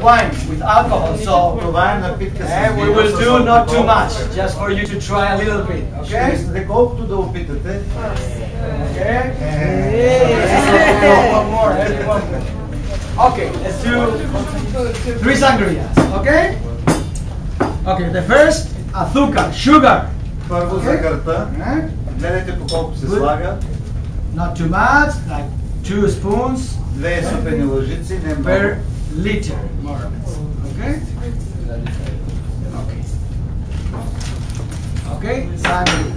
wine with alcohol, so Това е напитка с we will do not too much, just for you to try a little bit, okay? Колкото да опитате. Okay? One more, everyone. Okay, let's do 3 sangrias, okay? Okay, the first, azúcar, sugar. Първо захарта. Гледайте по колко се слага. Not too much, like 2 spoons 2 супени лъжици, не много. per liter, more or less. Okay? Okay. Okay, sangria.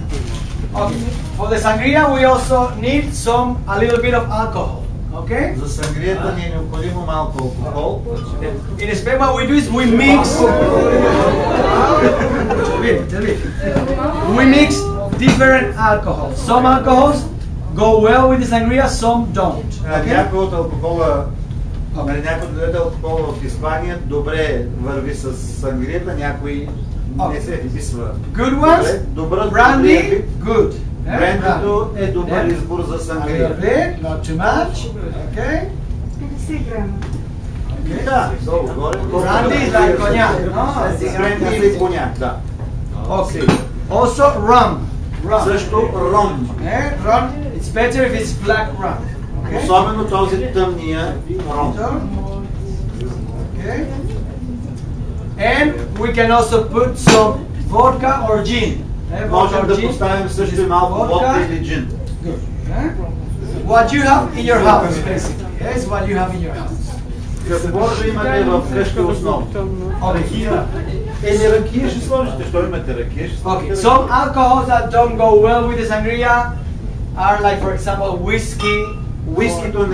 Okay. For the sangria, we also need a little bit of alcohol. Okay? За сангрията ни е необходимо малко алкохол. In Spain, what we do is we mix. We mix different alcohols. Some alcohols go well with the sangria, some don't. Okay? Някой от алкохола, някой от алкохола в Испания добре върви с сангрията, някой не се вписва. Good ones, brandy, good. Брандито е добър избор за сангрия. Not too much. Okay? 50 грама. Да, долу горе. Brandy is like cognac, no? Бренди или коняк, да. Okay. Also rum. Също ром. Rum, it's better if it's black rum. Okay? Особено този тъмния ром. Okay. And we can also put some vodka or gin. Можем да поставим също и малко водка или джин. Good. What you have in your house, basically. Yes, what you have in your house. Каквото имате в къща основно. Ракия. Или ракия ще сложите. Що имате ракия? Okay, some alcohols that don't go well with the sangria are like, for example, whiskey. Уискито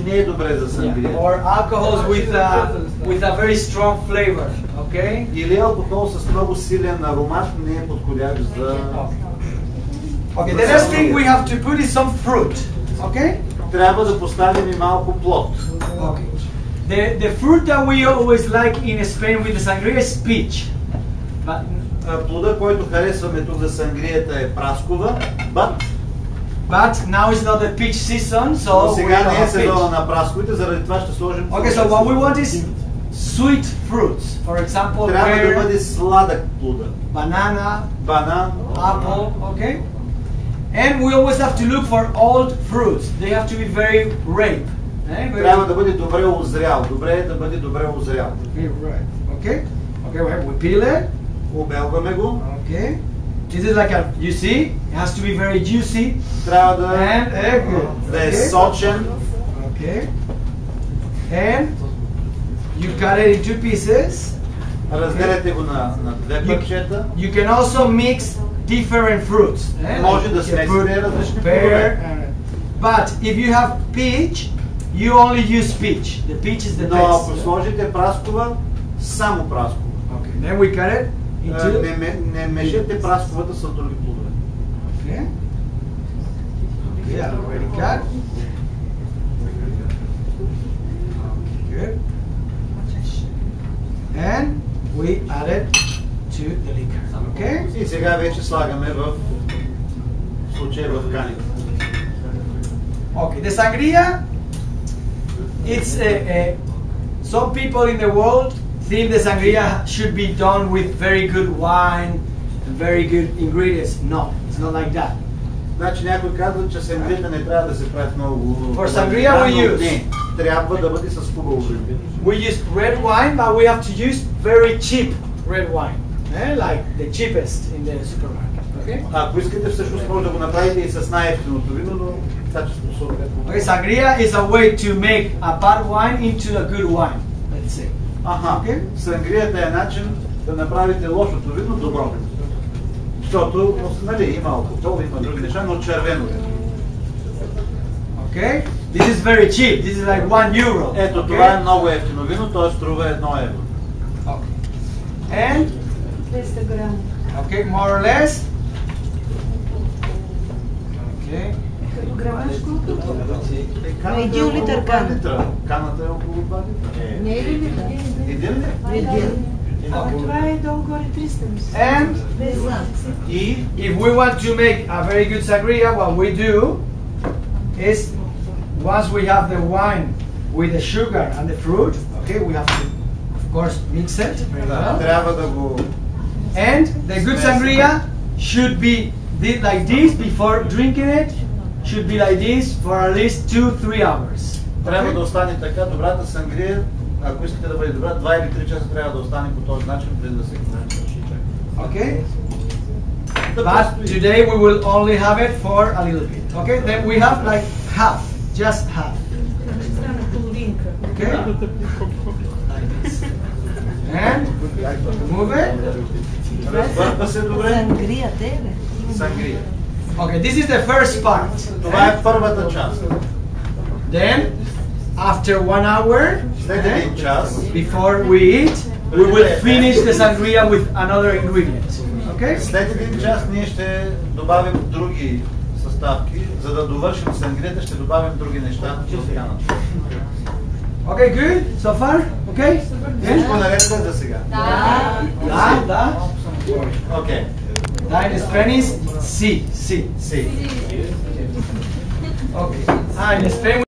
не е добре за сангрия. Or alcohols with a very strong flavor. Okay? Или алкохол с много силен аромат не е подходящ за... Okay, the next thing we have to put is some fruit. Okay? Трябва да поставим и малко плод. Okay. The fruit that we always like in Spain with the sangria is peach. Плода, който харесваме тук за сангрията е праскова, but now it's not the peach season, so но сега не е сезона на прасковите, заради това ще сложим... Okay, so what we want is sweet fruits. For example, трябва да бъде сладък плода. Banana, банан, apple, okay? And we always have to look for old fruits. They have to be very ripe. Трябва да бъде добре озрял. Добре е да бъде добре озрял. Okay? Okay, we peel it. Обелваме го. Okay. This is like you see, it has to be very juicy. Трябва да е сочен. Okay. And you cut it in 2 pieces. Разделяте го на 2 парчета. You can also mix different fruits. Може да смесите различни плодове. But if you have peach, you only use peach. The peach is the best. Но ако сложите праскова, само праскова. Okay. Then we cut it into... Не мешете прасковата с други плодове. Okay. Okay, already cut. Good. And we add it to the liquor. Okay? И сега вече слагаме в случая в каните. Okay, the sangria, it's some people in the world think the sangria should be done with very good wine and very good ingredients. No, it's not like that. Значи някой казва, че сангрията не трябва да се прави много. For sangria we use. Не, трябва да бъде с хубаво вино. We use red wine, but we have to use very cheap red wine, like the cheapest in the supermarket. Okay? Ако искате, всъщност може да го направите и с най-евтиното вино, но качеството съответно. Okay, sangria is a way to make a bad wine into a good wine, let's say. Okay? Сангрията е начин да направите лошото вино добро. Защото, нали, има алкохол, има други неща, но червено е. Okay? This is very cheap. This is like 1 euro. Ето, това е много евтино вино, т.е. струва 1 евро. Okay. And 200 грама. Okay, more or less. Okay. Като грамаж колко? На 1 литър кана. Каната е около 2 литра. Не е ли литър? Един ли? Един. Това е долу-горе 300. And if we want to make a very good sangria, what we do is once we have the wine with the sugar and the fruit, okay, we have to course, mix it very Да, well. трябва да го... And the good sangria should be like this before drinking it. Should be like this for at least 2-3 hours. Трябва Okay? да остане така. Добрата сангрия, ако искате да бъде добра, 2 или 3 часа трябва да остане по този начин, преди да се свърши. Okay? Да But предстои. today we will only have it for a little bit. Okay? Then we have like half, just half. Стана половинка. Okay? Like this. And move it. Разбърка се добре. Сангрия, теле. Сангрия. Okay, this is the first part. Това е първата част. Then, after 1 hour, След един час, before we eat, we will finish the sangria with another ingredient. Okay? след един час ние ще добавим други съставки, за да довършим сангрията, ще добавим други неща и така нататък. Okay, good? So far? Okay? Всичко Yeah? наред ли за сега? Da. Окей. Da in Spanish, sí. Си. Okay. In Spain